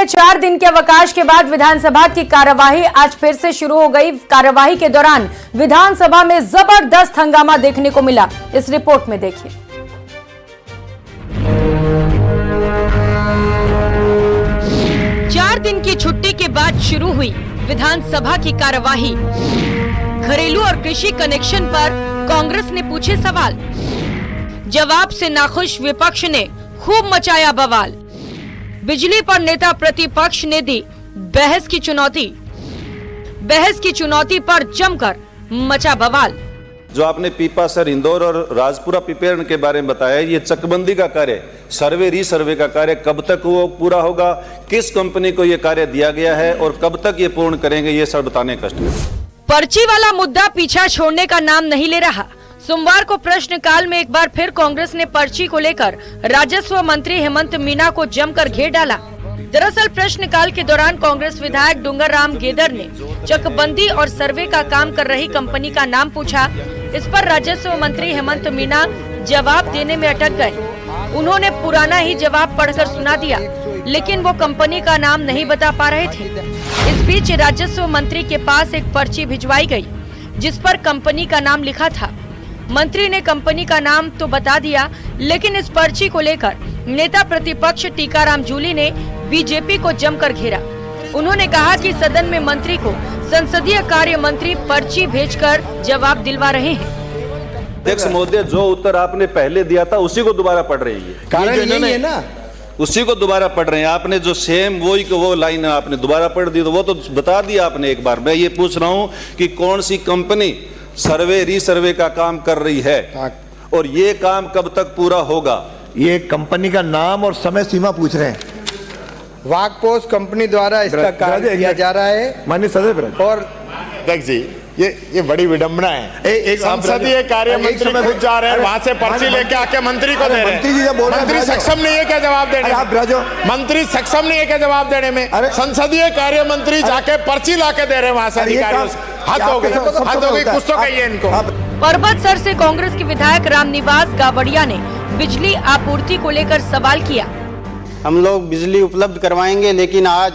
4 दिन के अवकाश के बाद विधानसभा की कार्यवाही आज फिर से शुरू हो गई। कार्यवाही के दौरान विधानसभा में जबरदस्त हंगामा देखने को मिला। इस रिपोर्ट में देखिए। चार दिन की छुट्टी के बाद शुरू हुई विधानसभा की कार्यवाही। घरेलू और कृषि कनेक्शन पर कांग्रेस ने पूछे सवाल, जवाब से नाखुश विपक्ष ने खूब मचाया बवाल। बिजली पर नेता प्रतिपक्ष ने दी बहस की चुनौती। बहस की चुनौती पर जमकर मचा बवाल। जो आपने पीपासर, इंदौर और राजपुरा पिपेरण के बारे में बताया, ये चकबंदी का कार्य, सर्वे रीसर्वे का कार्य कब तक वो पूरा होगा, किस कंपनी को ये कार्य दिया गया है और कब तक ये पूर्ण करेंगे, ये सब बताने कष्ट में। पर्ची वाला मुद्दा पीछा छोड़ने का नाम नहीं ले रहा। सोमवार को प्रश्नकाल में एक बार फिर कांग्रेस ने पर्ची को लेकर राजस्व मंत्री हेमंत मीना को जमकर घेर डाला। दरअसल प्रश्नकाल के दौरान कांग्रेस विधायक डूंगर राम गेदर ने चकबंदी और सर्वे का काम कर रही कंपनी का नाम पूछा। इस पर राजस्व मंत्री हेमंत मीना जवाब देने में अटक गए। उन्होंने पुराना ही जवाब पढ़कर सुना दिया, लेकिन वो कंपनी का नाम नहीं बता पा रहे थे। इस बीच राजस्व मंत्री के पास एक पर्ची भिजवाई गई, जिस पर कंपनी का नाम लिखा था। मंत्री ने कंपनी का नाम तो बता दिया, लेकिन इस पर्ची को लेकर नेता प्रतिपक्ष टीकाराम जूली ने बीजेपी को जमकर घेरा। उन्होंने कहा कि सदन में मंत्री को संसदीय कार्य मंत्री पर्ची भेजकर जवाब दिलवा रहे हैं। अध्यक्ष महोदय, जो उत्तर आपने पहले दिया था उसी को दोबारा पढ़ रही है। कारण यही है ना, उसी को दोबारा पढ़ रहे हैं। आपने जो सेम वही को वो लाइन आपने दोबारा पढ़ दी, तो वो तो बता दिया आपने एक बार। मैं ये पूछ रहा हूँ कि कौन सी कंपनी सर्वे रीसर्वे का काम कर रही है और ये काम कब तक पूरा होगा? ये कंपनी का नाम और समय सीमा पूछ रहे हैं। वाकपोस कंपनी द्वारा इसका कार्य किया जा रहा है। माननीय सदस्य और अध्यक्ष जी, ये बड़ी विडंबना है। एक संसदीय कार्य मंत्री खुद जा रहे हैं, वहां से पर्ची लेके आके मंत्री को दे रहे हैं। मंत्री सक्षम नहीं है क्या जवाब देने में? मंत्री सक्षम नहीं है क्या जवाब देने में? संसदीय कार्य मंत्री जाके पर्ची लाके दे रहे हैं वहां से अधिकारियों से। हद हो गई, कुछ तो कहिए इनको। पर्वतसर से कांग्रेस के विधायक रामनिवास गावड़िया ने बिजली आपूर्ति को लेकर सवाल किया। हम लोग बिजली उपलब्ध करवाएंगे, लेकिन आज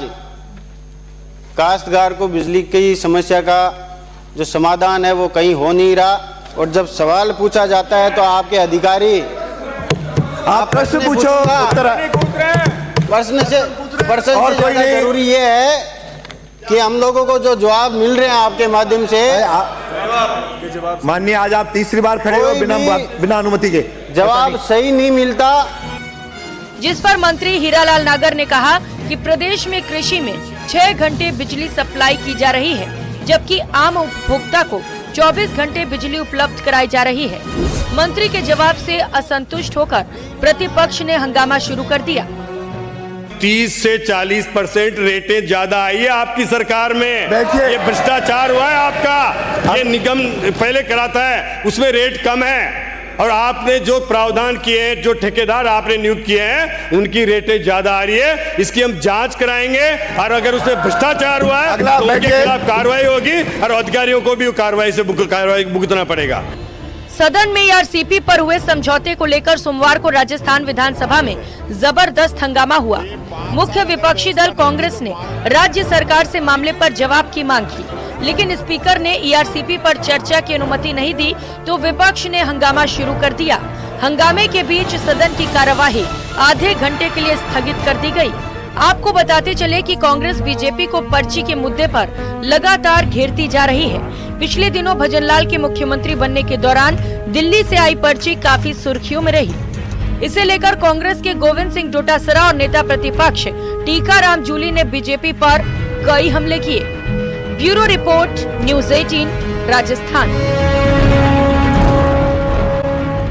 काश्तकार को बिजली की समस्या का जो समाधान है वो कहीं हो नहीं रहा। और जब सवाल पूछा जाता है तो आपके अधिकारी आप प्रश्न पूछो, प्रश्न से ज़्यादा जरूरी ये है कि हम लोगों को जो जवाब मिल रहे हैं आपके माध्यम से। माननीय, आज आप तीसरी बार खड़े हो बिना अनुमति के। जवाब सही नहीं मिलता। जिस पर मंत्री हीरालाल नागर ने कहा कि प्रदेश में कृषि में 6 घंटे बिजली सप्लाई की जा रही है, जबकि आम उपभोक्ता को 24 घंटे बिजली उपलब्ध कराई जा रही है। मंत्री के जवाब से असंतुष्ट होकर प्रतिपक्ष ने हंगामा शुरू कर दिया। 30 से 40% रेटें ज्यादा आई है आपकी सरकार में। ये भ्रष्टाचार हुआ है आपका। ये निगम पहले कराता है, उसमें रेट कम है, और आपने जो प्रावधान किए, जो ठेकेदार आपने नियुक्त किए हैं, उनकी रेटें ज्यादा आ रही है। इसकी हम जांच कराएंगे, और अगर उसमें भ्रष्टाचार हुआ है तो उनके खिलाफ कार्रवाई होगी और अधिकारियों को भी कार्रवाई भुगतना पड़ेगा। सदन में ईआरसीपी पर हुए समझौते को लेकर सोमवार को राजस्थान विधानसभा में जबरदस्त हंगामा हुआ। मुख्य विपक्षी दल कांग्रेस ने राज्य सरकार से मामले पर जवाब की मांग की, लेकिन स्पीकर ने ईआरसीपी पर चर्चा की अनुमति नहीं दी, तो विपक्ष ने हंगामा शुरू कर दिया। हंगामे के बीच सदन की कार्यवाही आधे घंटे के लिए स्थगित कर दी गई। आपको बताते चले कि कांग्रेस बीजेपी को पर्ची के मुद्दे पर लगातार घेरती जा रही है। पिछले दिनों भजनलाल के मुख्यमंत्री बनने के दौरान दिल्ली से आई पर्ची काफी सुर्खियों में रही। इसे लेकर कांग्रेस के गोविंद सिंह डोटासरा और नेता प्रतिपक्ष टीकाराम जूली ने बीजेपी पर कई हमले किए। Bureau report, news 18 Rajasthan.